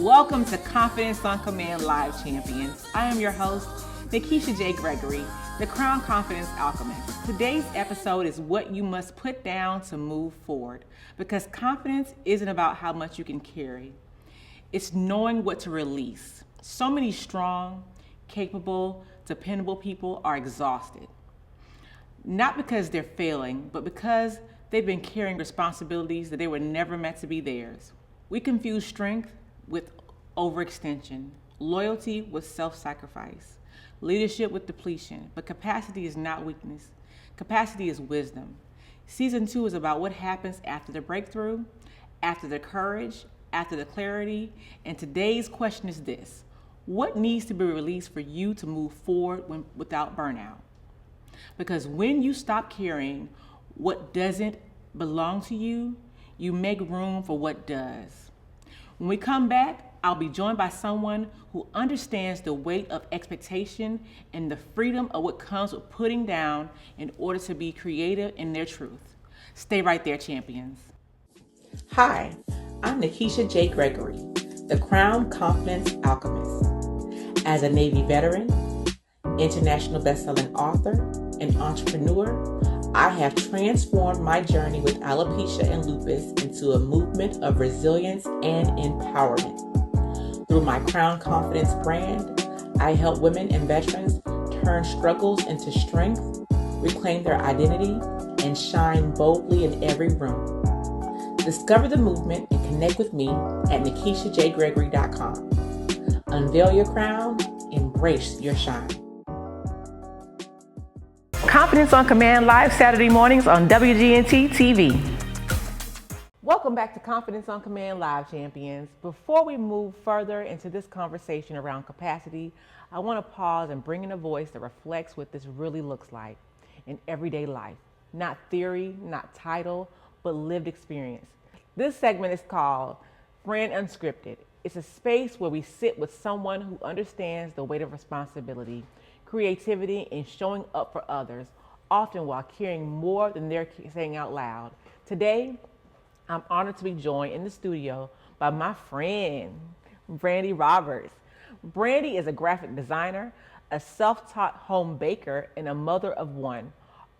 Welcome to Confidence on Command Live Champions. I am your host, Nakisha J. Gregory, the Crown Confidence Alchemist. Today's episode is what you must put down to move forward, because confidence isn't about how much you can carry. It's knowing what to release. So many strong, capable, dependable people are exhausted. Not because they're failing, but because they've been carrying responsibilities that they were never meant to be theirs. We confuse strength with overextension, loyalty with self-sacrifice, leadership with depletion, but capacity is not weakness. Capacity is wisdom. Season 2 is about what happens after the breakthrough, after the courage, after the clarity, and today's question is this: what needs to be released for you to move forward without burnout? Because when you stop carrying what doesn't belong to you, you make room for what does. When we come back, I'll be joined by someone who understands the weight of expectation and the freedom of what comes with putting down in order to be creative in their truth. Stay right there, champions. Hi, I'm Nakisha J. Gregory, the Crown Confidence Alchemist. As a Navy veteran, international best-selling author, and entrepreneur, I have transformed my journey with alopecia and lupus into a movement of resilience and empowerment. Through my Crown Confidence brand, I help women and veterans turn struggles into strength, reclaim their identity, and shine boldly in every room. Discover the movement and connect with me at nakishajgregory.com. Unveil your crown, embrace your shine. Confidence on Command Live, Saturday mornings on WGNT TV. Welcome back to Confidence on Command Live, champions. Before we move further into this conversation around capacity, I want to pause and bring in a voice that reflects what this really looks like in everyday life. Not theory, not title, but lived experience. This segment is called Friennn UNSCRIPTED. It's a space where we sit with someone who understands the weight of responsibility, creativity, and showing up for others, often while carrying more than they're saying out loud. Today, I'm honored to be joined in the studio by my friend, Brandy Roberts. Brandy is a graphic designer, a self-taught home baker, and a mother of one.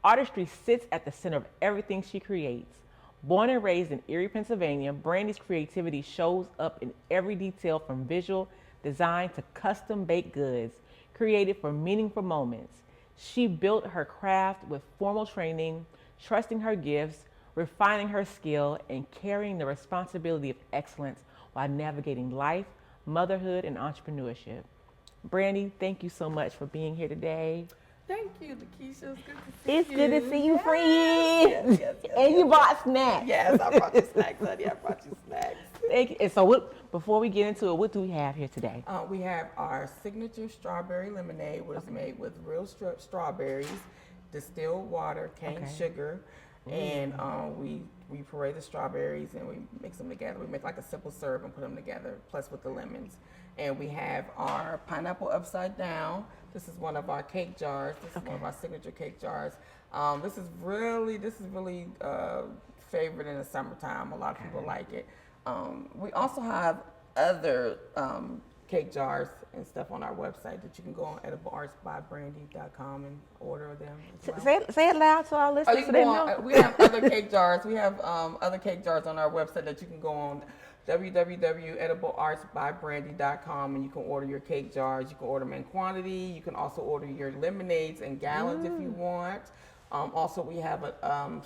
Artistry sits at the center of everything she creates. Born and raised in Erie, Pennsylvania, Brandy's creativity shows up in every detail, from visual design to custom baked goods created for meaningful moments. She built her craft with formal training, trusting her gifts, refining her skill, and carrying the responsibility of excellence while navigating life, motherhood, and entrepreneurship. Brandy, thank you so much for being here today. Thank you, Nakisha. It's good to see you, Friennn. Yes, and you bought snacks. Yes, I brought you snacks, honey. I brought you snacks. Thank you. And so before we get into it, what do we have here today? We have our signature strawberry lemonade, which is made with real strawberries, distilled water, cane sugar, and we puree the strawberries and we mix them together. We make like a simple syrup and put them together, plus with the lemons. And we have our pineapple upside down. This is one of our cake jars. This is one of our signature cake jars. This is really favorite in the summertime. A lot of people like it. We also have other cake jars and stuff on our website that you can go on edibleartsbybrandy.com and order them as well. Say it loud to our listeners so they know. We have other cake jars. We have other cake jars on our website that you can go on www.edibleartsbybrandy.com and you can order your cake jars. You can order them in quantity. You can also order your lemonades in gallons if you want. Also, we have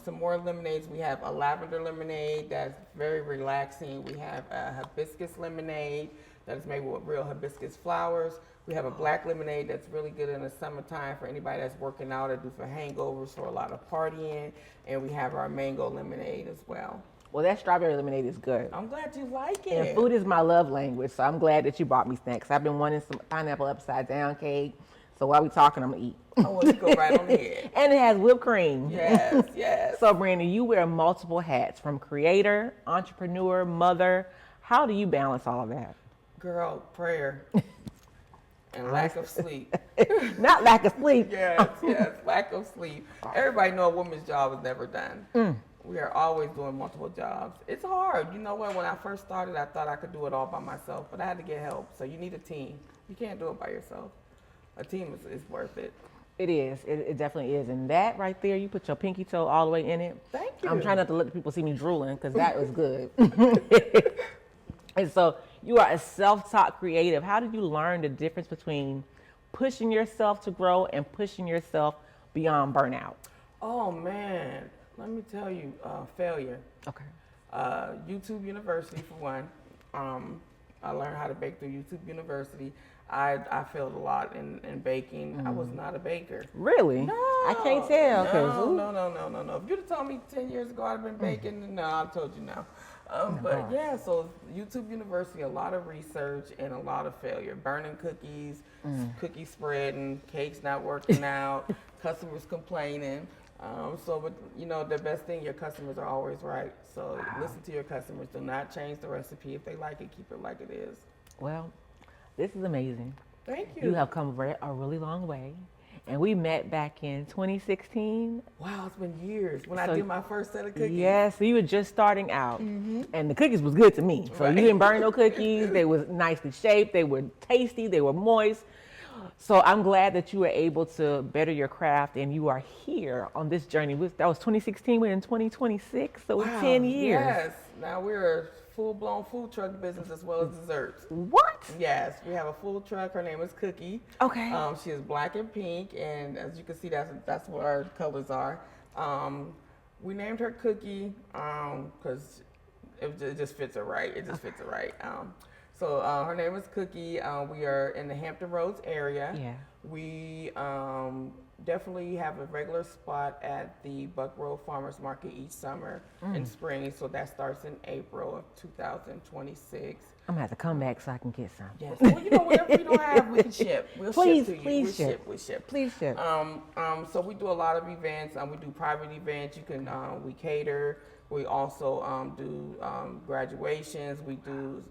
some more lemonades. We have a lavender lemonade that's very relaxing. We have a hibiscus lemonade that is made with real hibiscus flowers. We have a black lemonade that's really good in the summertime for anybody that's working out or do for hangovers or a lot of partying. And we have our mango lemonade as well. Well, that strawberry lemonade is good. I'm glad you like it. And food is my love language, so I'm glad that you brought me snacks. I've been wanting some pineapple upside down cake, so while we're talking, I'm gonna eat. Oh, well, you go right on ahead. And it has whipped cream. Yes, yes. So, Brandy, you wear multiple hats, from creator, entrepreneur, mother. How do you balance all of that? Girl, prayer and lack of sleep. Not lack of sleep. Yes, lack of sleep. Everybody know a woman's job is never done. We are always doing multiple jobs. It's hard. You know what? When I first started, I thought I could do it all by myself, but I had to get help. So you need a team. You can't do it by yourself. A team is worth it. It is. It definitely is. And that right there, you put your pinky toe all the way in it. Thank you. I'm trying not to let the people see me drooling because that was good. And so you are a self-taught creative. How did you learn the difference between pushing yourself to grow and pushing yourself beyond burnout? Oh, man. Let me tell you, failure. Okay. YouTube University, for one. I learned how to bake through YouTube University. I failed a lot in baking. I was not a baker. Really? No. I can't tell. No. If you'd have told me 10 years ago I'd have been baking, no, I told you now. But yeah, so YouTube University, a lot of research and a lot of failure. Burning cookies, cookie spreading, cakes not working out, customers complaining. But you know, the best thing, your customers are always right. So listen to your customers. Do not change the recipe. If they like it, keep it like it is. Well, this is amazing. Thank you. You have come a really long way. And we met back in 2016. Wow, it's been years when I did my first set of cookies. Yes, so you were just starting out. And the cookies was good to me. So you didn't burn no cookies. They was nicely shaped. They were tasty. They were moist. So I'm glad that you were able to better your craft and you are here on this journey. That was 2016, we're in 2026, so Wow, 10 years. Yes, now we're a full-blown food truck business as well as desserts. What? Yes, we have a food truck. Her name is Cookie. Okay. She is black and pink, and as you can see, that's what our colors are. We named her Cookie because it just fits her right. It just fits her right. So her name is Cookie. We are in the Hampton Roads area. Yeah. We definitely have a regular spot at the Buck Road Farmers Market each summer and spring. So that starts in April of 2026. I'm gonna have to come back so I can get some. Yes. Well, you know, whatever we don't have, we can ship. We'll Please, ship to you. please ship. We ship. Please ship. So we do a lot of events. We do private events. You can we cater. We also do graduations. We do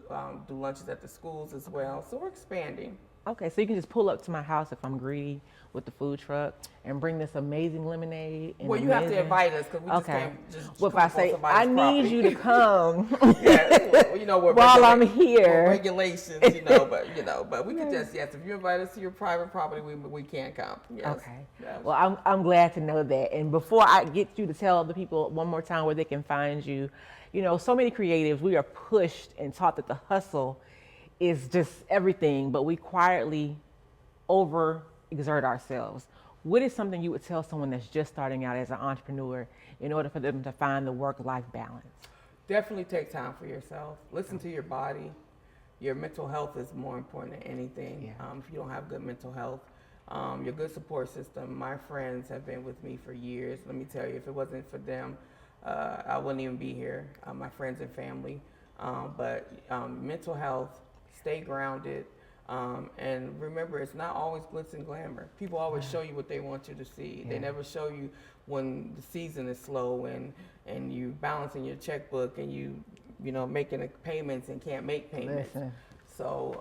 lunches at the schools as well. So we're expanding. Okay, so you can just pull up to my house if I'm greedy with the food truck and bring this amazing lemonade. And Well, you have to invite us because we just can't just well, if I say, I need you to come yeah, you know, while I'm here. Regulations, but we can just, yes, if you invite us to your private property, we can come. Yes. Okay. Yes. Well, I'm glad to know that. And before I get you to tell the people one more time where they can find you, you know, so many creatives, we are pushed and taught that the hustle is just everything, but we quietly overexert ourselves. What is something you would tell someone that's just starting out as an entrepreneur in order for them to find the work-life balance? Definitely take time for yourself. Listen to your body. Your mental health is more important than anything. Yeah. If you don't have good mental health, your good support system. My friends have been with me for years. Let me tell you, if it wasn't for them, I wouldn't even be here. My friends and family. But mental health, stay grounded. And remember, it's not always glitz and glamour. People always show you what they want you to see. Yeah. They never show you when the season is slow and you balancing your checkbook and you making payments and can't make payments. Listen. So,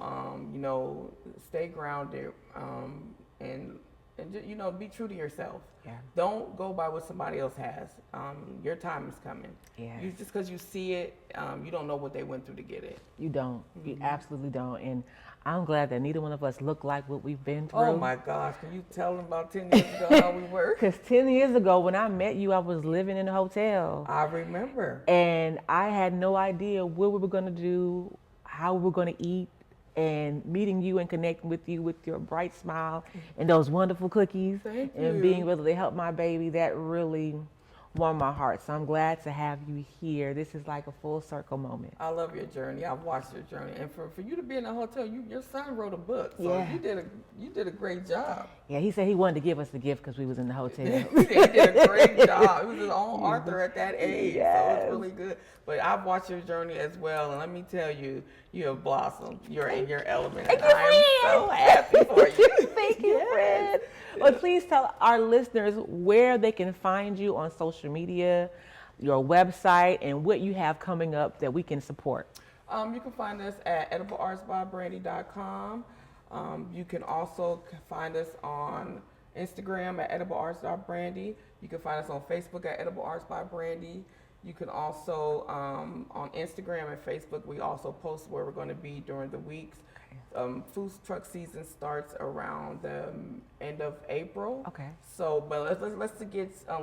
stay grounded and be true to yourself. Yeah. Don't go by what somebody else has. Your time is coming. Yeah. Just because you see it, you don't know what they went through to get it. You don't. You absolutely don't. And I'm glad that neither one of us look like what we've been through. Oh my gosh, can you tell them about 10 years ago how we were? Because 10 years ago when I met you, I was living in a hotel. I remember. And I had no idea what we were going to do, how we were going to eat. And meeting you and connecting with you with your bright smile and those wonderful cookies. Thank you. And being able to help my baby, that really warmed my heart. So I'm glad to have you here. This is like a full circle moment. I love your journey. I've watched your journey. And for you to be in a hotel, your son wrote a book. So Yeah. you did a great job. Yeah, he said he wanted to give us the gift because we was in the hotel. He did a great job. He was his own author at that age. Yes. So it's really good. But I've watched your journey as well. And let me tell you, you have blossomed. You're in your element. Thank and you, I am so happy for you. Thank you, Yes. Frienn. Well, please tell our listeners where they can find you on social media, your website, and what you have coming up that we can support. You can find us at edibleartsbybrandy.com. You can also find us on Instagram at ediblearts.brandy. You can find us on Facebook at Edible Arts by Brandy. You can also, on Instagram and Facebook, we also post where we're going to be during the weeks. Food truck season starts around the end of April. Okay. So, but unless it gets a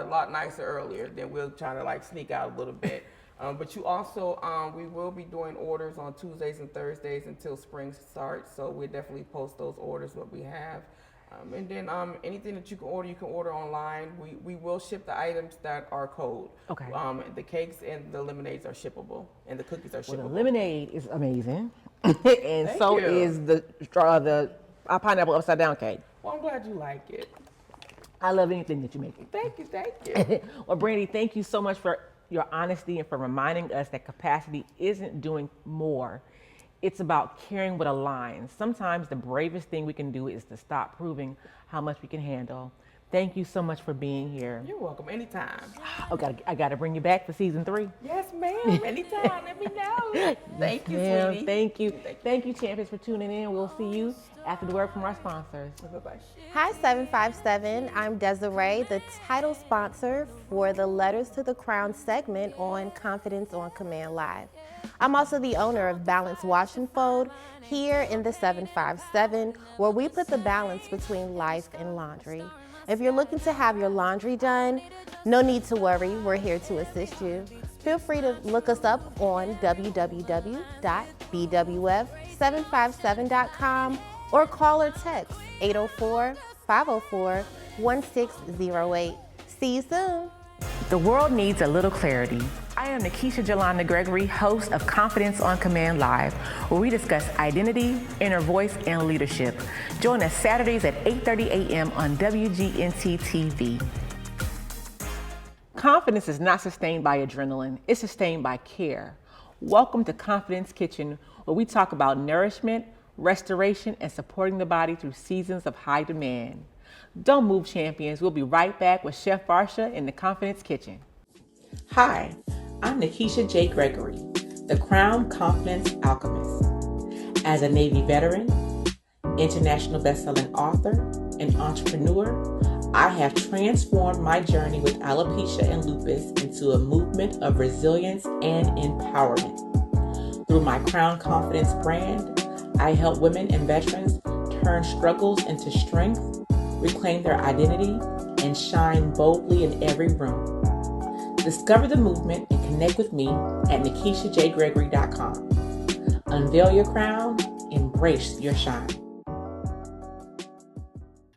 lot nicer earlier, then we'll try to like sneak out a little bit. But you also, we will be doing orders on Tuesdays and Thursdays until spring starts. So we'll definitely post those orders, what we have. And then anything that you can order online. We will ship the items that are cold. Okay. The cakes and the lemonades are shippable, and the cookies are shippable. Well, the lemonade is amazing, and Thank so you. is the pineapple upside down cake. Well, I'm glad you like it. I love anything that you make. Thank you. Well, Brandy, thank you so much for your honesty and for reminding us that capacity isn't doing more. It's about caring what aligns. Sometimes the bravest thing we can do is to stop proving how much we can handle. Thank you so much for being here. You're welcome. Anytime. I got to bring you back for season 3. Yes, ma'am. Anytime. Let me know. Thank you, Ma'am, sweetie. thank you. Thank you, champions, for tuning in. We'll see you after the word from our sponsors. Bye-bye. Hi 757, I'm Desiree, the title sponsor for the Letters to the Crown segment on Confidence on Command Live. I'm also the owner of Balance Wash and Fold here in the 757, where we put the balance between life and laundry. If you're looking to have your laundry done, no need to worry, we're here to assist you. Feel free to look us up on www.bwf757.com or call or text 804-504-1608. See you soon. The world needs a little clarity. I am Nakisha J. Gregory, host of Confidence on Command Live, where we discuss identity, inner voice, and leadership. Join us Saturdays at 8:30 a.m. on WGNT TV. Confidence is not sustained by adrenaline, it's sustained by care. Welcome to Confidence Kitchen, where we talk about nourishment, restoration, and supporting the body through seasons of high demand. Don't move, champions. We'll be right back with Chef Varsha in the Confidence Kitchen. Hi, I'm Nakisha J. Gregory, the Crown Confidence Alchemist. As a Navy veteran, international best-selling author, and entrepreneur, I have transformed my journey with alopecia and lupus into a movement of resilience and empowerment. Through my Crown Confidence brand, I help women and veterans turn struggles into strength, reclaim their identity, and shine boldly in every room. Discover the movement and connect with me at NakishaJGregory.com. Unveil your crown, embrace your shine.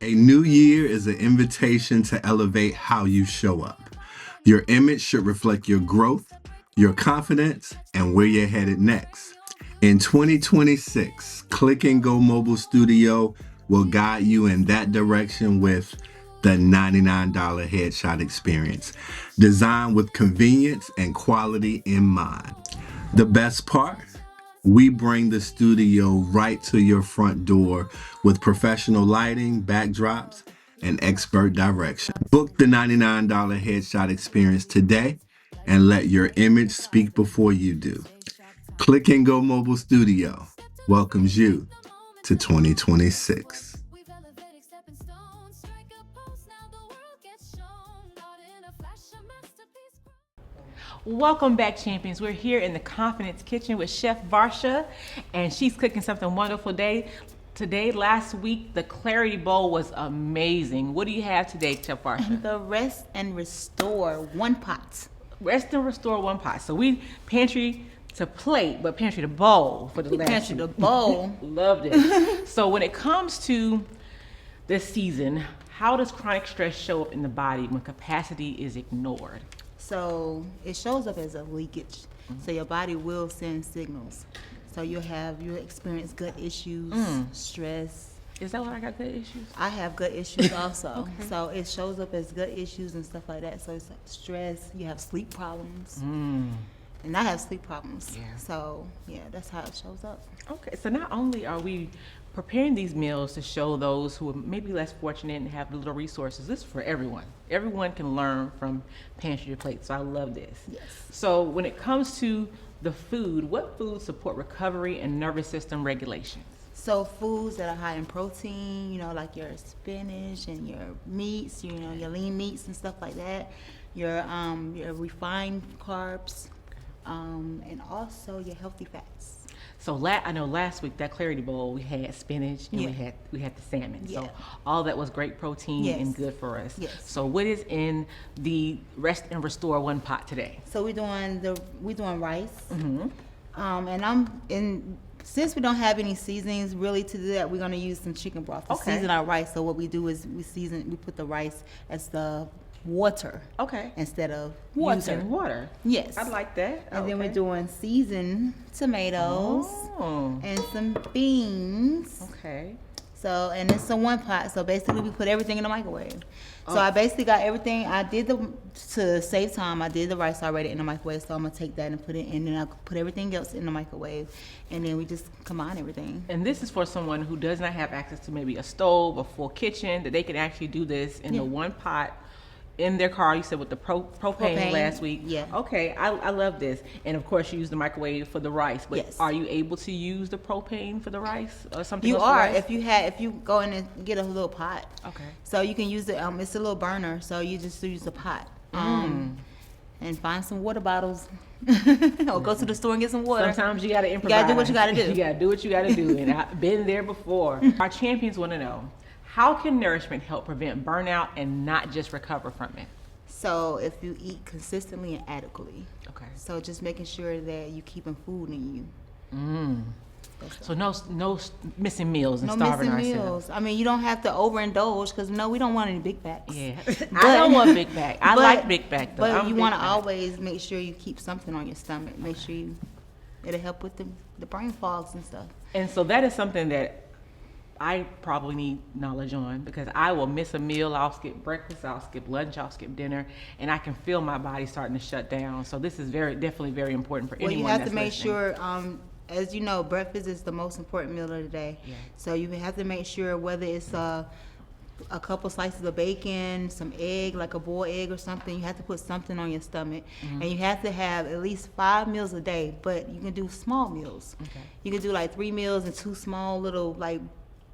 A new year is an invitation to elevate how you show up. Your image should reflect your growth, your confidence, and where you're headed next. In 2026, Click and Go Mobile Studio will guide you in that direction with the $99 headshot experience, designed with convenience and quality in mind. The best part? We bring the studio right to your front door with professional lighting, backdrops, and expert direction. Book the $99 headshot experience today and let your image speak before you do. Click and Go Mobile Studio welcomes you to 2026. Welcome back, champions. We're here in the Confidence Kitchen with Chef Varsha, and she's cooking something wonderful today. Last week, the Clarity Bowl was amazing. What do you have today, Chef Varsha? The Rest and Restore one pot. Rest and Restore one pot. So we pantry to plate, but pantry to bowl for the last Pantry to week. bowl. Loved it. So when it comes to this season, how does chronic stress show up in the body when capacity is ignored? So it shows up as a leakage. So your body will send signals. So you'll experience gut issues, stress. Is that what I got, gut issues? I have gut issues also. So it shows up as gut issues and stuff like that. So it's like stress, you have sleep problems. And I have sleep problems. Yeah. So yeah, that's how it shows up. Okay, so not only are we preparing these meals to show those who are maybe less fortunate and have little resources, this is for everyone. Everyone can learn from pantry to plate, so I love this. Yes. So when it comes to the food, what foods support recovery and nervous system regulation? So foods that are high in protein, like your spinach and your meats, your lean meats and stuff like that. your refined carbs, and also your healthy fats. So I know last week that Clarity Bowl we had spinach and we had the salmon. So all that was great protein and good for us. Yes. So what is in the Rest and Restore one pot today? So we're doing rice. And since we don't have any seasonings really to do that, we're gonna use some chicken broth to season our rice. So what we do is we put the rice as the water. Okay. Instead of Using water. Yes. I like that. And then we're doing seasoned tomatoes and some beans. Okay. So, and it's a one pot. So basically we put everything in the microwave. So I basically got everything. To save time, I did the rice already in the microwave. So I'm going to take that and put it in, and I'll put everything else in the microwave. And then we just combine everything. And this is for someone who does not have access to maybe a stove, a full kitchen, that they can actually do this in the one pot in their car. You said with the propane last week. Yeah. Okay, I love this. And of course you use the microwave for the rice, but Yes. are you able to use the propane for the rice or something You else for are rice? if you go in and get a little pot. Okay. So you can use it. It's a little burner. So you just use the pot. And find some water bottles, or go to the store and get some water. Sometimes you gotta improvise. You gotta do what you gotta do. You gotta do what you gotta do, and I've been there before. Our champions want to know, how can nourishment help prevent burnout and not just recover from it? So if you eat consistently and adequately. Okay. So just making sure that you keeping food in you. So no missing meals and No starving missing ourselves. meals. I mean, you don't have to overindulge because we don't want any big backs. Yeah, I don't want big back. I like big back though. But I'm you big want to back. always make sure you keep something on your stomach. Make sure it'll help with the brain fogs and stuff. And so that is something that I probably need knowledge on, because I will miss a meal. I'll skip breakfast, I'll skip lunch, I'll skip dinner, and I can feel my body starting to shut down. So this is definitely very important for Well, anyone you have that's to make listening. sure, as you know, breakfast is the most important meal of the day. Yeah. So you have to make sure whether it's a couple slices of bacon, some egg, like a boiled egg or something, you have to put something on your stomach. And you have to have at least 5 meals a day, but you can do small meals. Okay. You can do like 3 meals and 2 small little like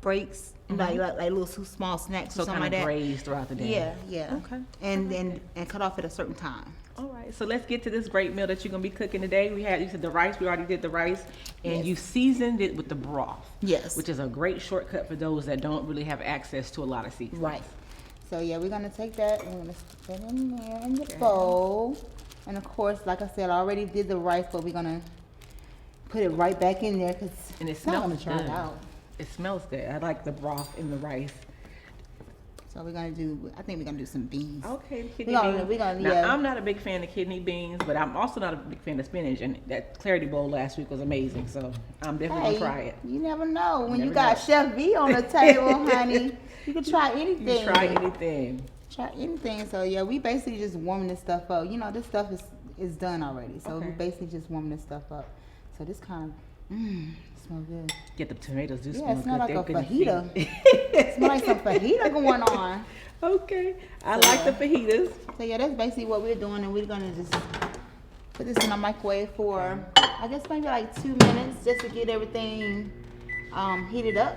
breaks, like little 2 small snacks So or something kind like of that. graze throughout the day. Yeah. Okay. And cut off at a certain time. All right, so let's get to this great meal that you're gonna be cooking today. You said the rice. We already did the rice, and Yes. you seasoned it with the broth. Yes. Which is a great shortcut for those that don't really have access to a lot of seasonings. Right. So yeah, we're gonna take that and we're gonna put it in there in the bowl. And of course, like I said, I already did the rice, but we're gonna put it right back in there because And it it's not smells gonna dry good. out. It smells good. I like the broth in the rice. So I think we're gonna do some beans. Okay, We gonna Now, I'm not a big fan of kidney beans, but I'm also not a big fan of spinach. And that Clarity Bowl last week was amazing, so I'm definitely gonna try it. You never know. When Never you got know. Chef V on the table, honey, you can try anything. You try anything. Try anything. So yeah, we basically just warming this stuff up. You know, this stuff is done already. So Okay. we basically just warming this stuff up. So this kind of smells good. Get the tomatoes do Yeah, smell it smells like good. a They're good fajita. to It smells like some fajita going on. see. Okay, I like the fajitas. So yeah, that's basically what we're doing, and we're gonna just put this in the microwave for I guess maybe like 2 minutes just to get everything heated up.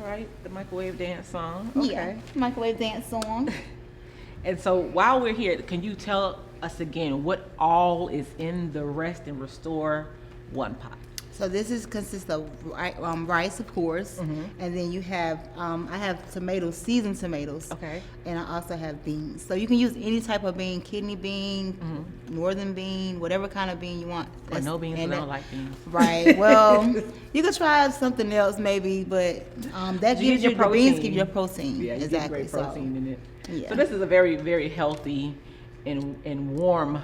All right, the microwave dance song. Yeah, Okay. microwave dance song. And so while we're here, can you tell us again what all is in the Rest and Restore one pot? So this consists of rice, of course, and then you have I have tomatoes, seasoned tomatoes, Okay. and I also have beans. So you can use any type of bean, kidney bean, northern bean, whatever kind of bean you want. Or no beans, and I don't like beans. Right. Well, you could try something else maybe, but that You gives get you your the beans protein. give you your protein. Yeah, you exactly. get great protein in it. Yeah. So this is a very, very healthy and warm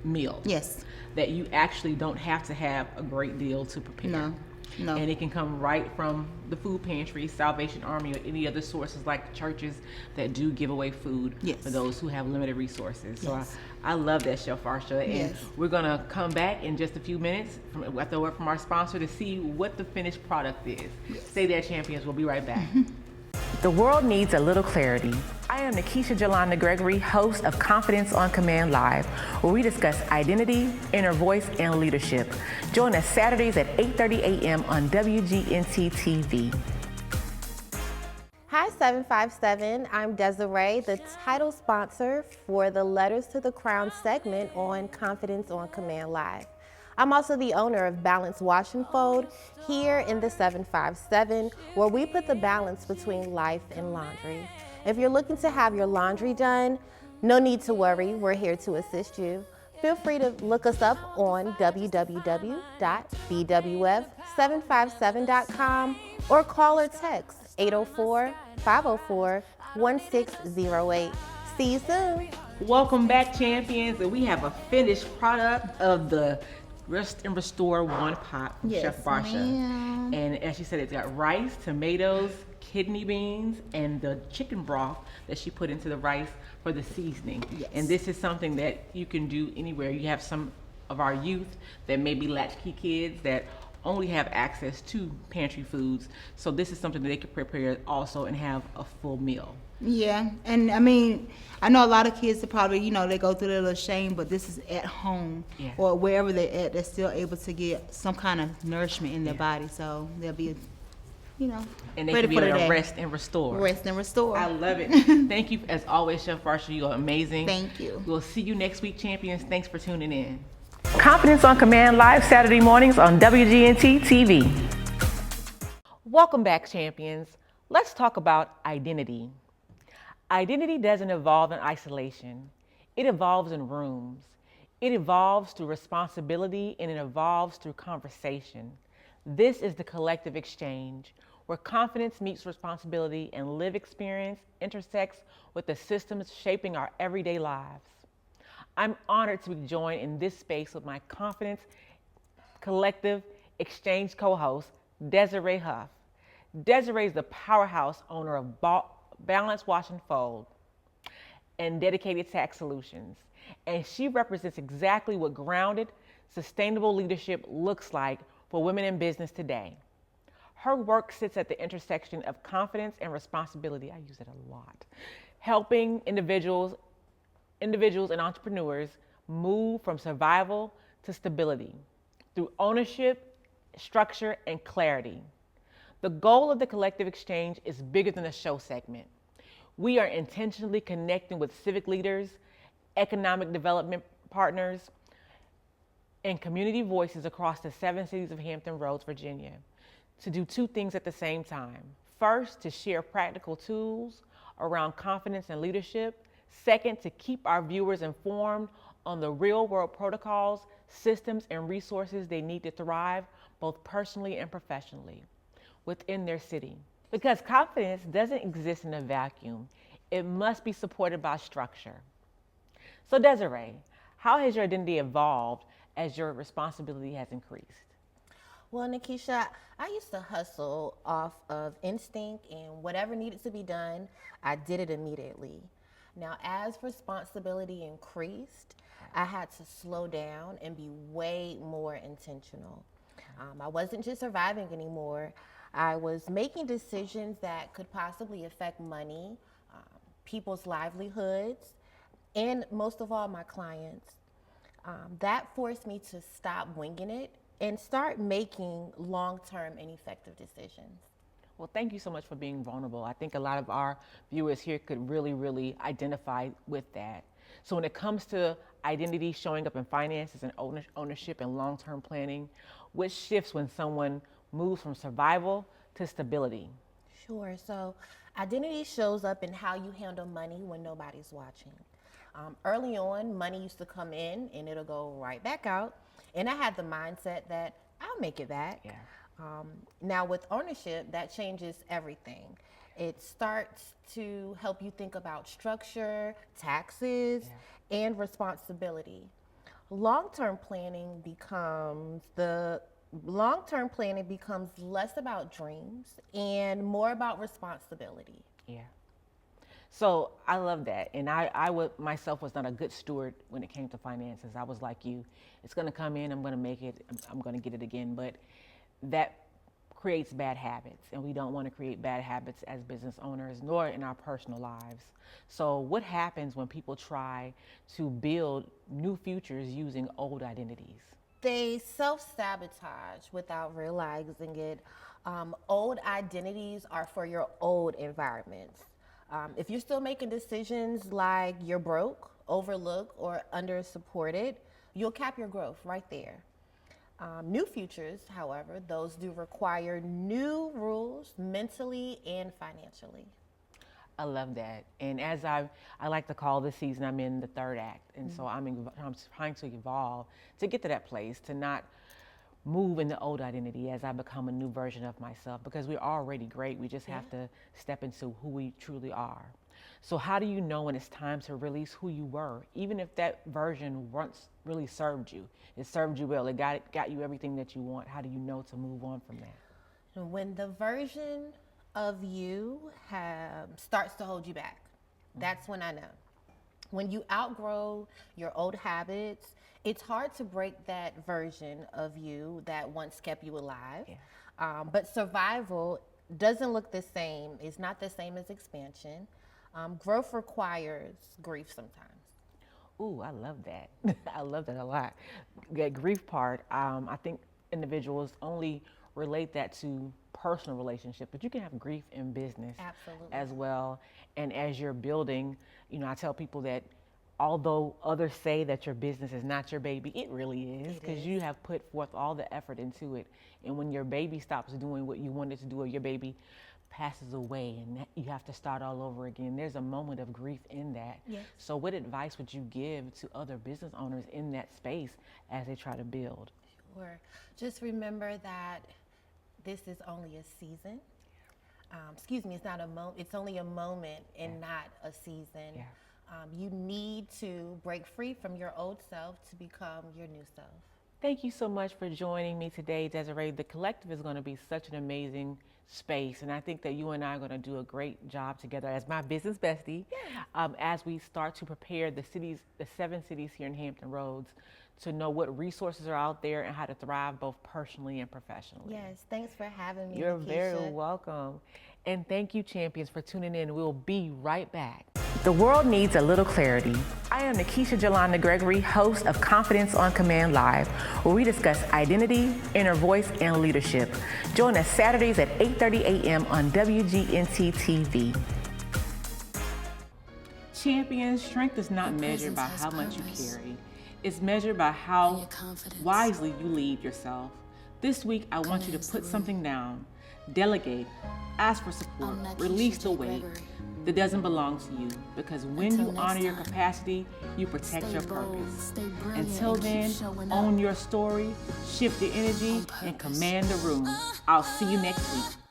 meal. Yes. That you actually don't have to have a great deal to prepare. No. And it can come right from the food pantry, Salvation Army, or any other sources like churches that do give away food Yes. for those who have limited resources. So Yes. I love that, Chef Farsha. And Yes. we're going to come back in just a few minutes after a word from our sponsor to see what the finished product is. Stay there, champions. We'll be right back. The world needs a little clarity. I am Nakisha J. Gregory, host of Confidence on Command Live, where we discuss identity, inner voice, and leadership. Join us Saturdays at 8:30 a.m. on WGNT TV. Hi, 757. I'm Desiree, the title sponsor for the Letters to the Crown segment on Confidence on Command Live. I'm also the owner of Balance Wash and Fold here in the 757, where we put the balance between life and laundry. If you're looking to have your laundry done, no need to worry, we're here to assist you. Feel free to look us up on www.bwf757.com or call or text 804-504-1608. See you soon. Welcome back, champions, and we have a finished product of the Rest and Restore One Pot from Yes, Chef Barsha. ma'am. And as she said, it's got rice, tomatoes, kidney beans, and the chicken broth that she put into the rice for the seasoning. Yes. And this is something that you can do anywhere. You have some of our youth that may be latchkey kids that only have access to pantry foods. So this is something that they can prepare also and have a full meal. Yeah, and I mean, I know a lot of kids that probably, they go through their little shame, but this is at home Yeah. or wherever they're at, they're still able to get some kind of nourishment in their Yeah. body. So they'll be, And they ready can be for the able to day. rest and restore. Rest and restore. I love it. Thank you, as always, Chef Barsha. You are amazing. Thank you. We'll see you next week, champions. Thanks for tuning in. Confidence on Command Live, Saturday mornings on WGNT TV. Welcome back, champions. Let's talk about identity. Identity doesn't evolve in isolation. It evolves in rooms. It evolves through responsibility, and it evolves through conversation. This is the collective exchange, where confidence meets responsibility and lived experience intersects with the systems shaping our everyday lives. I'm honored to be joined in this space with my Confidence Collective Exchange co-host, Desiree Huff. Desiree is the powerhouse owner of Balance Wash and Fold and Dedicated Tax Solutions. And she represents exactly what grounded, sustainable leadership looks like for women in business today. Her work sits at the intersection of confidence and responsibility. I use it a lot. Helping individuals and entrepreneurs move from survival to stability through ownership, structure, and clarity. The goal of the Collective Exchange is bigger than a show segment. We are intentionally connecting with civic leaders, economic development partners, and community voices across the 7 cities of Hampton Roads, Virginia, to do 2 things at the same time. First, to share practical tools around confidence and leadership. Second, to keep our viewers informed on the real-world protocols, systems, and resources they need to thrive, both personally and professionally, within their city. Because confidence doesn't exist in a vacuum. It must be supported by structure. So Desiree, how has your identity evolved as your responsibility has increased? Well, Nakisha, I used to hustle off of instinct, and whatever needed to be done, I did it immediately. Now, as responsibility increased, I had to slow down and be way more intentional. I wasn't just surviving anymore. I was making decisions that could possibly affect money, people's livelihoods, and most of all, my clients. That forced me to stop winging it and start making long-term and effective decisions. Well, thank you so much for being vulnerable. I think a lot of our viewers here could really identify with that. So when it comes to identity showing up in finances and ownership and long-term planning, what shifts when someone moves from survival to stability? Sure. So identity shows up in how you handle money when nobody's watching. Early on, money used to come in and it'll go right back out. And I had the mindset that I'll make it back. Yeah. Now with ownership, that changes everything. It starts to help you think about structure, taxes, and responsibility. Long-term planning becomes less about dreams and more about responsibility. Yeah. So I love that. And I myself was not a good steward when it came to finances. I was like you, it's going to come in, I'm going to make it, I'm going to get it again. But that creates bad habits, and we don't want to create bad habits as business owners, nor in our personal lives. So what happens when people try to build new futures using old identities? They self-sabotage without realizing it. Old identities are for your old environments. If you're still making decisions like you're broke, overlooked, or under supported, you'll cap your growth right there. New futures, however, those do require new rules mentally and financially. I love that. And as I like to call this season, I'm in the third act. And so I'm trying to evolve to get to that place, to not move in the old identity as I become a new version of myself, because we're already great. We just have to step into who we truly are. So how do you know when it's time to release who you were, even if that version once really served you? It served you well. It got you everything that you want. How do you know to move on from that? When the version of you starts to hold you back, that's when I know. When you outgrow your old habits, it's hard to break that version of you that once kept you alive. But survival doesn't look the same. It's not the same as expansion. Growth requires grief sometimes. Ooh, I love that. I love that a lot. That grief part, I think individuals only relate that to personal relationship, but you can have grief in business as well. And as you're building, I tell people that although others say that your business is not your baby, it really is, because you have put forth all the effort into it. And when your baby stops doing what you wanted to do, or your baby passes away and you have to start all over again, there's a moment of grief in that. So what advice would you give to other business owners in that space as they try to build? Sure. Just remember that this is only a season. It's not a moment. It's only a moment and not a season. You need to break free from your old self to become your new self. Thank you so much for joining me today, Desiree. The Collective is going to be such an amazing space, and I think that you and I are going to do a great job together as my business bestie, as we start to prepare the 7 cities here in Hampton Roads to know what resources are out there and how to thrive both personally and professionally. Yes, thanks for having me, You're Nakisha. very welcome. And thank you, champions, for tuning in. We'll be right back. The world needs a little clarity. I am Nakisha J. Gregory, host of Confidence on Command Live, where we discuss identity, inner voice, and leadership. Join us Saturdays at 8:30 a.m. on WGNT TV. Champions, strength is not measured by how much you carry. It's measured by how wisely you lead yourself. This week, I want you to put something down, delegate, ask for support, release the weight that doesn't belong to you, because when you honor your capacity, you protect your purpose. Until then, own your story, shift the energy, and command the room. I'll see you next week.